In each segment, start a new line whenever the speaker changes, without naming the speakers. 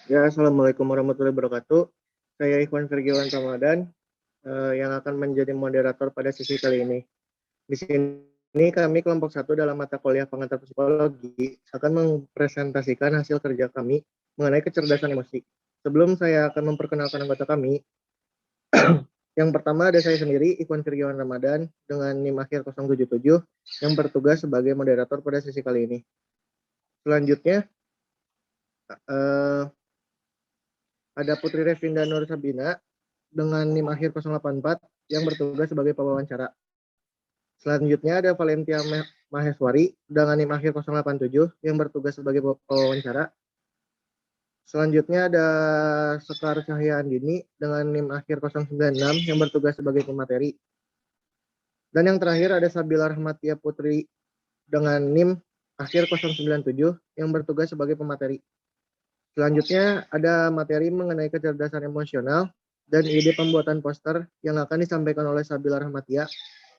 Ya, Assalamualaikum warahmatullahi wabarakatuh. Saya Ikhwan Firgiwan Ramadan yang akan menjadi moderator pada sesi kali ini. Di sini kami kelompok 1 dalam mata kuliah pengantar psikologi akan mempresentasikan hasil kerja kami mengenai kecerdasan emosi. Sebelum saya akan memperkenalkan anggota kami, yang pertama ada saya sendiri, Ikhwan Firgiwan Ramadan, dengan NIM akhir 077, yang bertugas sebagai moderator pada sesi kali ini. Selanjutnya, ada Putri Revinda Nur Sabina dengan NIM akhir 084 yang bertugas sebagai pewawancara. Selanjutnya ada Valentia Maheswari dengan NIM akhir 087 yang bertugas sebagai pewawancara. Selanjutnya ada Sekar Cahya Andini dengan NIM akhir 096 yang bertugas sebagai pemateri. Dan yang terakhir ada Sabila Rahmatia Putri dengan NIM akhir 097 yang bertugas sebagai pemateri. Selanjutnya ada materi mengenai kecerdasan emosional dan ide pembuatan poster yang akan disampaikan oleh Sabila Rahmatia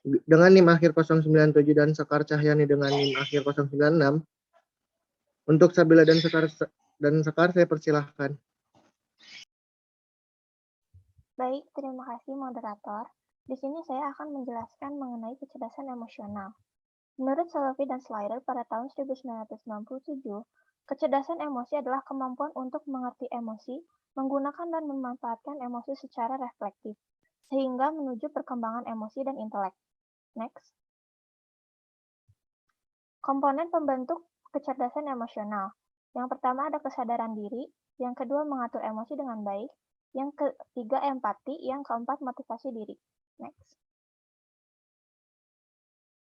dengan NIM akhir 097 dan Sekar Cahyani dengan NIM akhir 096. Untuk Sabila dan Sekar saya persilahkan.
Baik, terima kasih moderator. Di sini saya akan menjelaskan mengenai kecerdasan emosional. Menurut Salovey dan Slider pada tahun 1997, kecerdasan emosi adalah kemampuan untuk mengerti emosi, menggunakan dan memanfaatkan emosi secara reflektif, sehingga menuju perkembangan emosi dan intelek. Next. Komponen pembentuk kecerdasan emosional. Yang pertama ada kesadaran diri, yang kedua mengatur emosi dengan baik, yang ketiga empati, yang keempat motivasi diri. Next.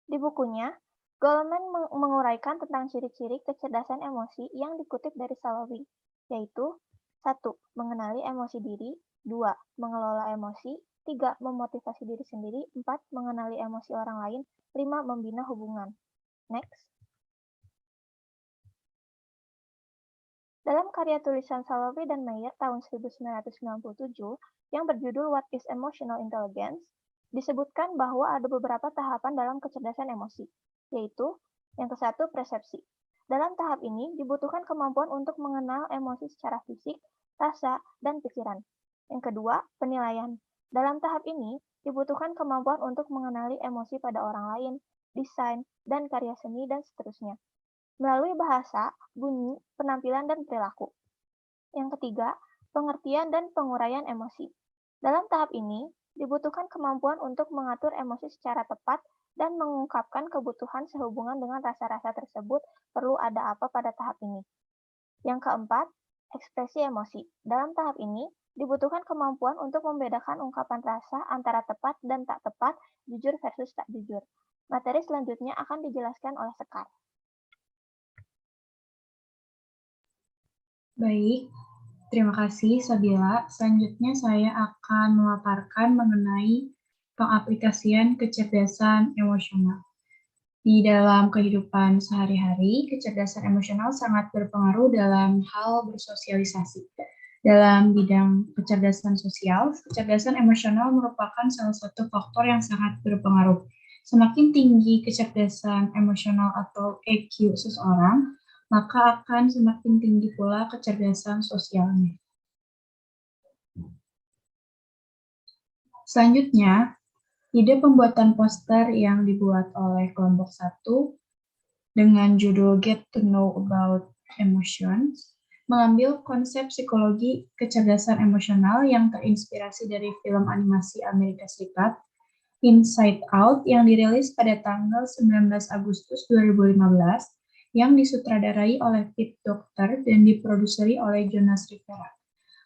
Di bukunya, Goleman menguraikan tentang ciri-ciri kecerdasan emosi yang dikutip dari Salovey, yaitu 1. Mengenali emosi diri, 2. Mengelola emosi, 3. Memotivasi diri sendiri, 4. Mengenali emosi orang lain, 5. Membina hubungan. Next. Dalam karya tulisan Salovey dan Meyer tahun 1997 yang berjudul What is Emotional Intelligence, disebutkan bahwa ada beberapa tahapan dalam kecerdasan emosi, yaitu yang ke-1 persepsi. Dalam tahap ini dibutuhkan kemampuan untuk mengenal emosi secara fisik, rasa, dan pikiran. Yang kedua, penilaian. Dalam tahap ini dibutuhkan kemampuan untuk mengenali emosi pada orang lain, desain, dan karya seni, dan seterusnya, melalui bahasa, bunyi, penampilan, dan perilaku. Yang ketiga, pengertian dan penguraian emosi. Dalam tahap ini, dibutuhkan kemampuan untuk mengatur emosi secara tepat dan mengungkapkan kebutuhan sehubungan dengan rasa-rasa tersebut perlu ada apa pada tahap ini. Yang keempat, ekspresi emosi. Dalam tahap ini, dibutuhkan kemampuan untuk membedakan ungkapan rasa antara tepat dan tak tepat, jujur versus tak jujur. Materi selanjutnya akan dijelaskan oleh Sekar.
Baik, terima kasih Sabila. Selanjutnya saya akan memaparkan mengenai pengaplikasian kecerdasan emosional. Di dalam kehidupan sehari-hari, kecerdasan emosional sangat berpengaruh dalam hal bersosialisasi. Dalam bidang kecerdasan sosial, kecerdasan emosional merupakan salah satu faktor yang sangat berpengaruh. Semakin tinggi kecerdasan emosional atau EQ seseorang, maka akan semakin tinggi pula kecerdasan sosialnya. Selanjutnya, ide pembuatan poster yang dibuat oleh kelompok 1 dengan judul Get to Know About Emotions mengambil konsep psikologi kecerdasan emosional yang terinspirasi dari film animasi Amerika Serikat Inside Out yang dirilis pada tanggal 19 Agustus 2015 yang disutradarai oleh Pete Docter dan diproduseri oleh Jonas Rivera.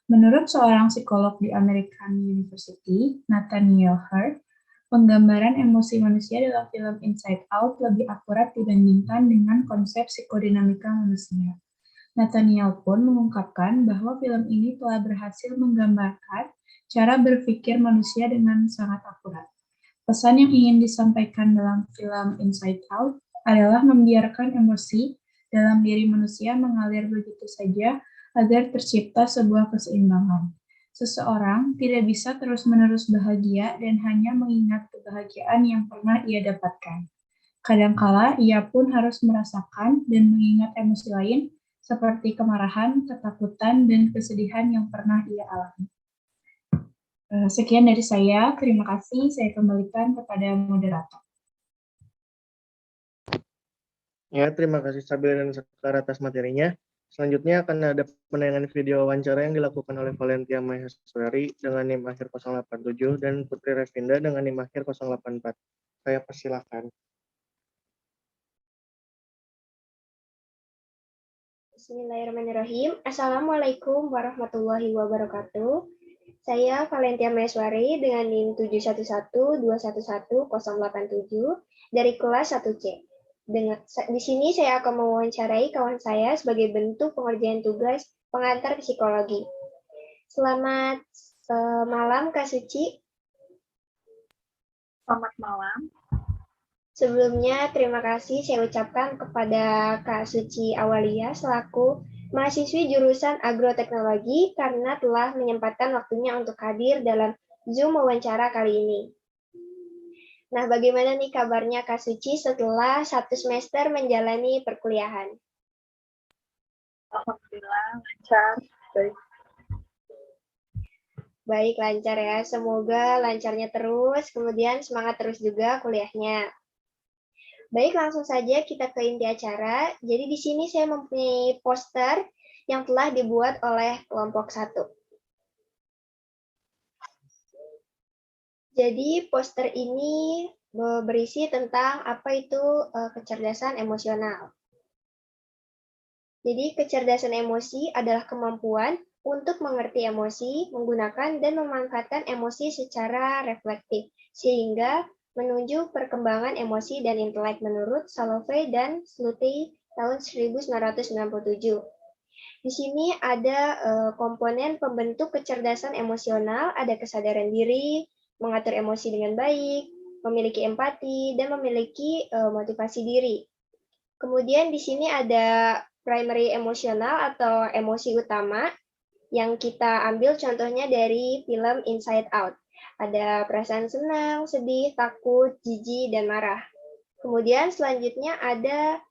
Menurut seorang psikolog di American University, Nathaniel Hurt, penggambaran emosi manusia dalam film Inside Out lebih akurat dibandingkan dengan konsep psikodinamika manusia. Nathaniel pun mengungkapkan bahwa film ini telah berhasil menggambarkan cara berpikir manusia dengan sangat akurat. Pesan yang ingin disampaikan dalam film Inside Out adalah membiarkan emosi dalam diri manusia mengalir begitu saja agar tercipta sebuah keseimbangan. Seseorang tidak bisa terus-menerus bahagia dan hanya mengingat kebahagiaan yang pernah ia dapatkan. Kadangkala ia pun harus merasakan dan mengingat emosi lain seperti kemarahan, ketakutan, dan kesedihan yang pernah ia alami. Sekian dari saya, terima kasih. Saya kembalikan kepada moderator.
Ya, terima kasih Sabila dan Sekar atas materinya. Selanjutnya akan ada penayangan video wawancara yang dilakukan oleh Valentia Maheswari dengan NIM akhir 087 dan Putri Revinda dengan NIM akhir 084. Saya persilakan.
Bismillahirrahmanirrahim. Assalamualaikum warahmatullahi wabarakatuh. Saya Valentia Maheswari dengan NIM 711211087 dari kelas 1C. Di sini saya akan mewawancarai kawan saya sebagai bentuk pengerjaan tugas pengantar psikologi. Selamat malam, Kak Suci.
Selamat malam.
Sebelumnya, terima kasih saya ucapkan kepada Kak Suci Awalia selaku mahasiswi jurusan agroteknologi karena telah menyempatkan waktunya untuk hadir dalam Zoom wawancara kali ini. Nah, bagaimana nih kabarnya Kak Suci setelah 1 semester menjalani perkuliahan?
Alhamdulillah, lancar.
Baik, lancar ya. Semoga lancarnya terus, kemudian semangat terus juga kuliahnya. Baik, langsung saja kita ke inti acara. Jadi di sini saya mempunyai poster yang telah dibuat oleh kelompok 1. Jadi poster ini berisi tentang apa itu kecerdasan emosional. Jadi kecerdasan emosi adalah kemampuan untuk mengerti emosi, menggunakan dan memanfaatkan emosi secara reflektif, sehingga menuju perkembangan emosi dan intelek menurut Salovey dan Slutey tahun 1997. Di sini ada komponen pembentuk kecerdasan emosional, ada kesadaran diri, mengatur emosi dengan baik, memiliki empati, dan memiliki motivasi diri. Kemudian di sini ada primary emosional atau emosi utama yang kita ambil contohnya dari film Inside Out. Ada perasaan senang, sedih, takut, jijik, dan marah. Kemudian selanjutnya ada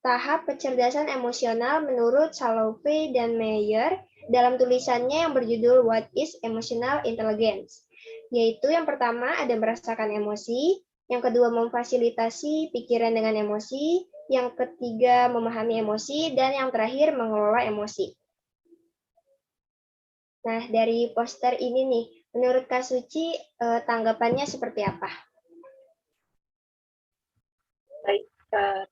tahap kecerdasan emosional menurut Salovey dan Meyer dalam tulisannya yang berjudul What is Emotional Intelligence? Yaitu yang pertama ada merasakan emosi, yang kedua memfasilitasi pikiran dengan emosi, yang ketiga memahami emosi, dan yang terakhir mengelola emosi. Nah, dari poster ini nih, menurut Kak Suci, tanggapannya seperti apa?
Baik,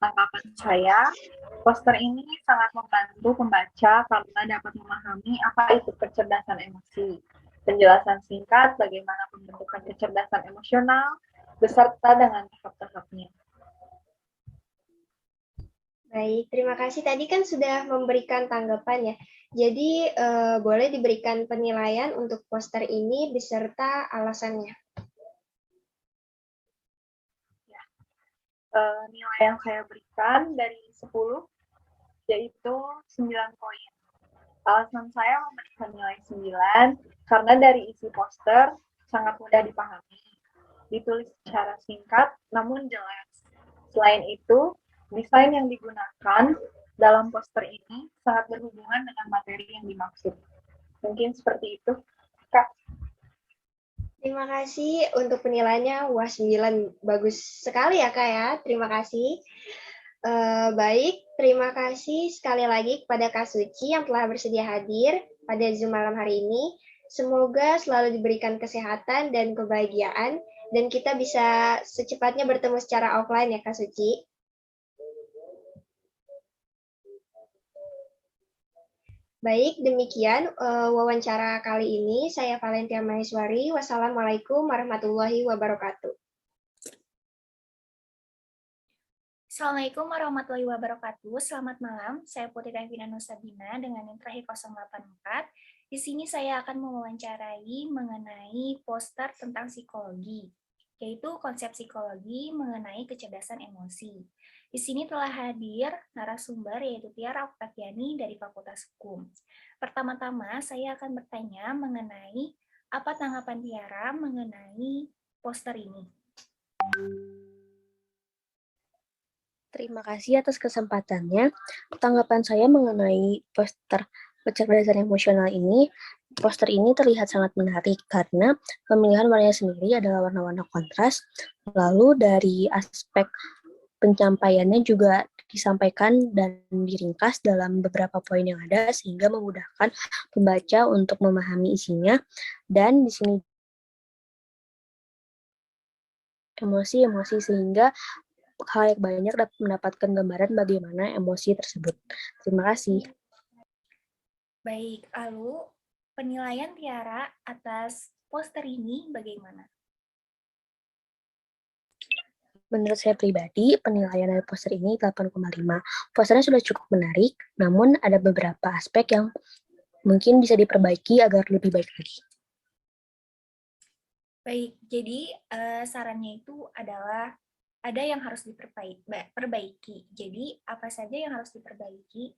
tanggapan saya, poster ini sangat membantu pembaca karena dapat memahami apa itu kecerdasan emosi. Penjelasan singkat bagaimana pembentukan kecerdasan emosional, beserta dengan tahap-tahapnya.
Baik, terima kasih. Tadi kan sudah memberikan tanggapan ya. Jadi boleh diberikan penilaian untuk poster ini beserta alasannya.
Ya. Nilai yang saya berikan dari 10 yaitu 9 poin. Alasan saya memberikan nilai 9 karena dari isi poster sangat mudah dipahami, ditulis secara singkat namun jelas. Selain itu, desain yang digunakan dalam poster ini sangat berhubungan dengan materi yang dimaksud. Mungkin seperti itu, Kak.
Terima kasih untuk penilaiannya. Wah, 9 bagus sekali ya, Kak ya. Terima kasih. Baik, terima kasih sekali lagi kepada Kak Suci yang telah bersedia hadir pada Zoom malam hari ini. Semoga selalu diberikan kesehatan dan kebahagiaan, dan kita bisa secepatnya bertemu secara offline ya, Kak Suci. Baik, demikian wawancara kali ini. Saya Valentia Maheswari. Wassalamualaikum warahmatullahi wabarakatuh.
Assalamualaikum warahmatullahi wabarakatuh. Selamat malam. Saya Putri Revinda Nusabina dengan NIM terakhir 084. Di sini saya akan mewawancarai mengenai poster tentang psikologi, yaitu konsep psikologi mengenai kecerdasan emosi. Di sini telah hadir narasumber yaitu Tiara Oktaviani dari Fakultas Hukum. Pertama-tama saya akan bertanya mengenai apa tanggapan Tiara mengenai poster ini.
Terima kasih atas kesempatannya. Tanggapan saya mengenai poster kecerdasan emosional ini, poster ini terlihat sangat menarik karena pemilihan warnanya sendiri adalah warna-warna kontras. Lalu dari aspek penyampaiannya juga disampaikan dan diringkas dalam beberapa poin yang ada sehingga memudahkan pembaca untuk memahami isinya. Dan di sini emosi-emosi sehingga hal yang banyak dapat mendapatkan gambaran bagaimana emosi tersebut. Terima kasih.
Baik, lalu penilaian Tiara atas poster ini bagaimana?
Menurut saya pribadi, penilaian dari poster ini 8,5. Posternya sudah cukup menarik, namun ada beberapa aspek yang mungkin bisa diperbaiki agar lebih baik lagi.
Baik, jadi sarannya itu adalah ada yang harus diperbaiki. Jadi, apa saja yang harus diperbaiki?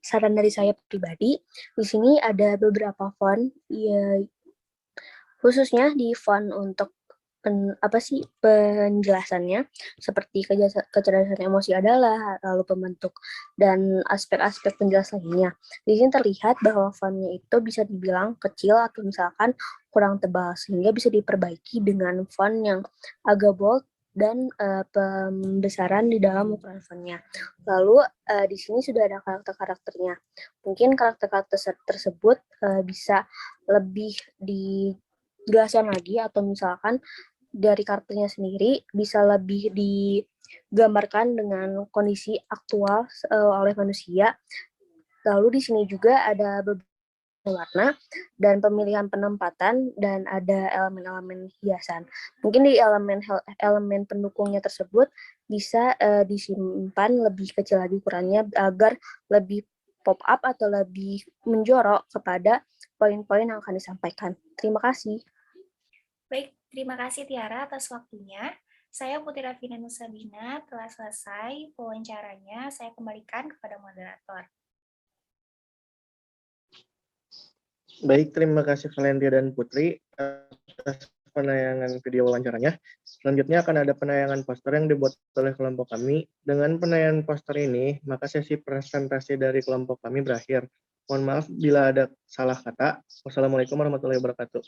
Saran dari saya pribadi, di sini ada beberapa font, ya, khususnya di font untuk penjelasannya, seperti kecerdasan emosi adalah, lalu pembentuk, dan aspek-aspek penjelasan lainnya. Di sini terlihat bahwa fontnya itu bisa dibilang kecil atau misalkan kurang tebal, sehingga bisa diperbaiki dengan font yang agak bold dan pembesaran di dalam ukuran fontnya. Lalu di sini sudah ada karakter-karakternya. Mungkin karakter-karakter tersebut bisa lebih dijelaskan lagi, atau misalkan dari karakternya sendiri bisa lebih digambarkan dengan kondisi aktual oleh manusia. Lalu di sini juga ada beberapa warna dan pemilihan penempatan dan ada elemen-elemen hiasan. Mungkin di elemen pendukungnya tersebut bisa disimpan lebih kecil lagi ukurannya agar lebih pop up atau lebih menjorok kepada poin-poin yang akan disampaikan. Terima kasih.
Baik, terima kasih Tiara atas waktunya. Saya Putri Rafina Nusabina, telah selesai wawancaranya. Saya kembalikan kepada moderator.
Baik, terima kasih Valentia dan Putri atas penayangan video wawancaranya. Selanjutnya akan ada penayangan poster yang dibuat oleh kelompok kami. Dengan penayangan poster ini, maka sesi presentasi dari kelompok kami berakhir. Mohon maaf bila ada salah kata. Wassalamualaikum warahmatullahi wabarakatuh.